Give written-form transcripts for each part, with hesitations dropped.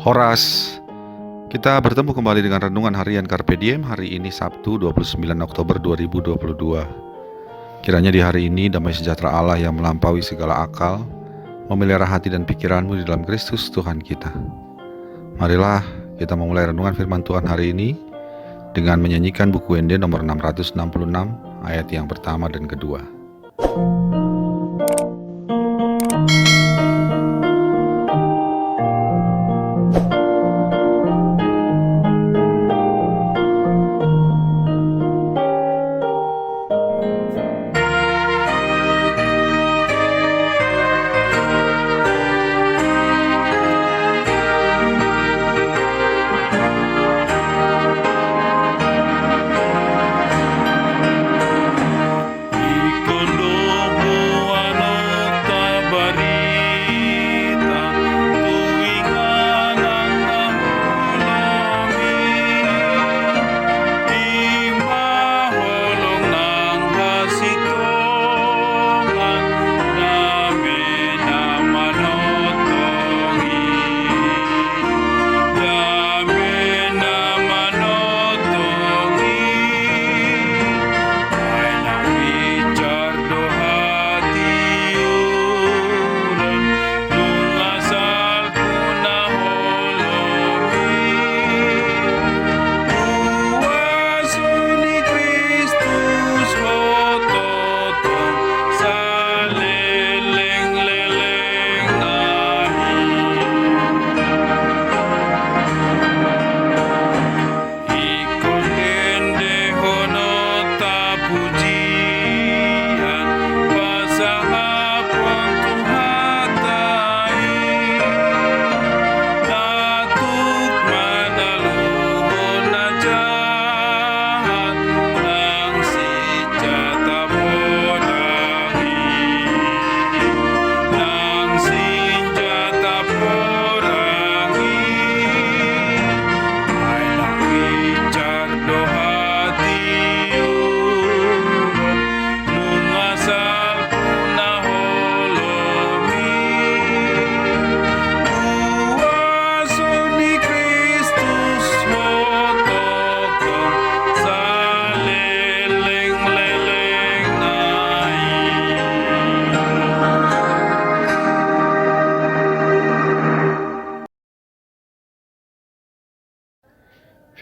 Horas. Kita bertemu kembali dengan renungan harian Carpe Diem hari ini Sabtu 29 Oktober 2022. Kiranya di hari ini damai sejahtera Allah yang melampaui segala akal memelihara hati dan pikiranmu di dalam Kristus Tuhan kita. Marilah kita memulai renungan firman Tuhan hari ini dengan menyanyikan buku WND nomor 666 ayat yang pertama dan kedua.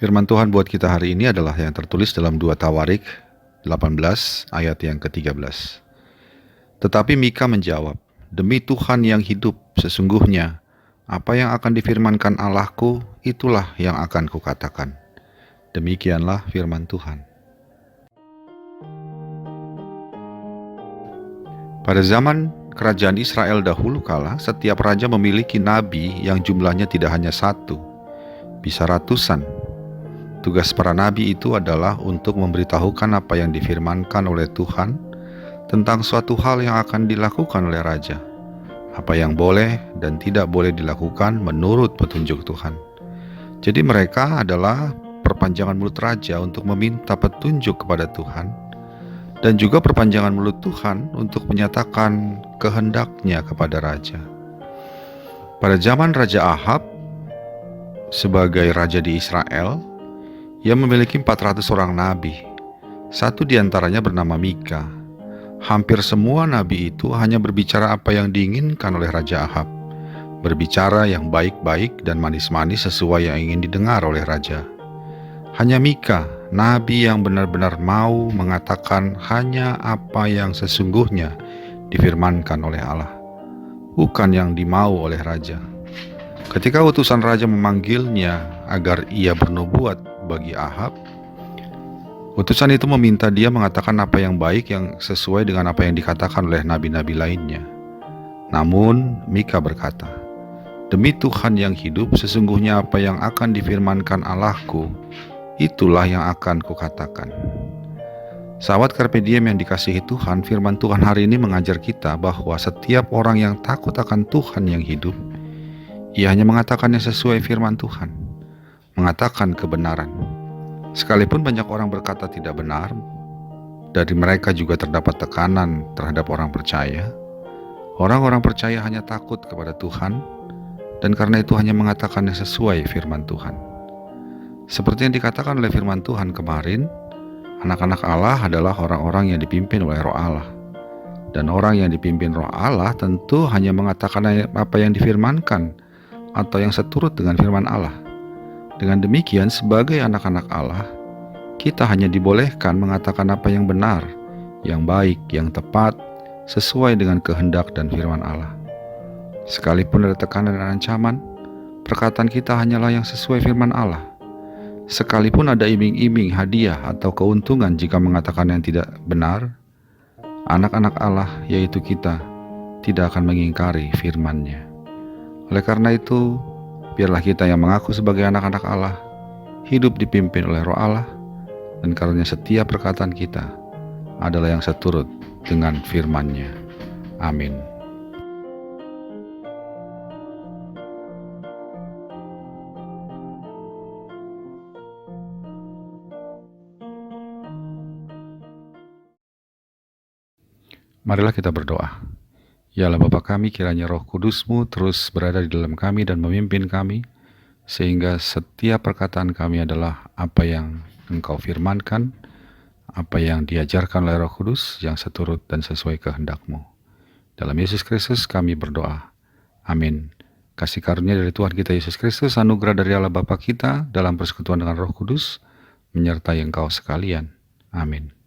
Firman Tuhan buat kita hari ini adalah yang tertulis dalam 2 Tawarik 18 ayat yang ke-13. Tetapi Mika menjawab, "Demi Tuhan yang hidup, sesungguhnya apa yang akan difirmankan Allahku, itulah yang akan kukatakan." Demikianlah firman Tuhan. Pada zaman kerajaan Israel dahulu kala, setiap raja memiliki nabi yang jumlahnya tidak hanya satu, bisa ratusan. Tugas para nabi itu adalah untuk memberitahukan apa yang difirmankan oleh Tuhan tentang suatu hal yang akan dilakukan oleh raja, apa yang boleh dan tidak boleh dilakukan menurut petunjuk Tuhan. Jadi mereka adalah perpanjangan mulut raja untuk meminta petunjuk kepada Tuhan, dan juga perpanjangan mulut Tuhan untuk menyatakan kehendaknya kepada raja. Pada zaman Raja Ahab sebagai raja di Israel, ia memiliki 400 orang nabi. Satu di antaranya bernama Mika. Hampir semua nabi itu hanya berbicara apa yang diinginkan oleh Raja Ahab. Berbicara yang baik-baik dan manis-manis sesuai yang ingin didengar oleh raja. Hanya Mika, nabi yang benar-benar mau mengatakan hanya apa yang sesungguhnya difirmankan oleh Allah, bukan yang dimau oleh raja. Ketika utusan raja memanggilnya agar ia bernubuat bagi Ahab, utusan itu meminta dia mengatakan apa yang baik yang sesuai dengan apa yang dikatakan oleh nabi-nabi lainnya. Namun Mika berkata, "Demi Tuhan yang hidup, sesungguhnya apa yang akan difirmankan Allahku, itulah yang akan kukatakan." Sahabat Carpe Diem yang dikasihi Tuhan, firman Tuhan hari ini mengajar kita bahwa setiap orang yang takut akan Tuhan yang hidup, ia hanya mengatakan yang sesuai firman Tuhan, mengatakan kebenaran. Sekalipun banyak orang berkata tidak benar, dari mereka juga terdapat tekanan terhadap orang percaya. Orang-orang percaya hanya takut kepada Tuhan dan karena itu hanya mengatakan yang sesuai firman Tuhan. Seperti yang dikatakan oleh firman Tuhan kemarin, anak-anak Allah adalah orang-orang yang dipimpin oleh Roh Allah. Dan orang yang dipimpin Roh Allah tentu hanya mengatakan apa yang difirmankan atau yang seturut dengan firman Allah. Dengan demikian, sebagai anak-anak Allah, kita hanya dibolehkan mengatakan apa yang benar, yang baik, yang tepat, sesuai dengan kehendak dan firman Allah. Sekalipun ada tekanan dan ancaman, perkataan kita hanyalah yang sesuai firman Allah. Sekalipun ada iming-iming hadiah atau keuntungan jika mengatakan yang tidak benar, anak-anak Allah, yaitu kita, tidak akan mengingkari firman-Nya. Oleh karena itu, biarlah kita yang mengaku sebagai anak-anak Allah, hidup dipimpin oleh Roh Allah, dan karunia setiap perkataan kita adalah yang seturut dengan firman-Nya. Amin. Marilah kita berdoa. Ya Allah Bapa kami, kiranya Roh Kudus-Mu terus berada di dalam kami dan memimpin kami, sehingga setiap perkataan kami adalah apa yang Engkau firmankan, apa yang diajarkan oleh Roh Kudus, yang seturut dan sesuai kehendak-Mu. Dalam Yesus Kristus kami berdoa. Amin. Kasih karunia dari Tuhan kita Yesus Kristus, anugerah dari Allah Bapa kita dalam persekutuan dengan Roh Kudus, menyertai engkau sekalian. Amin.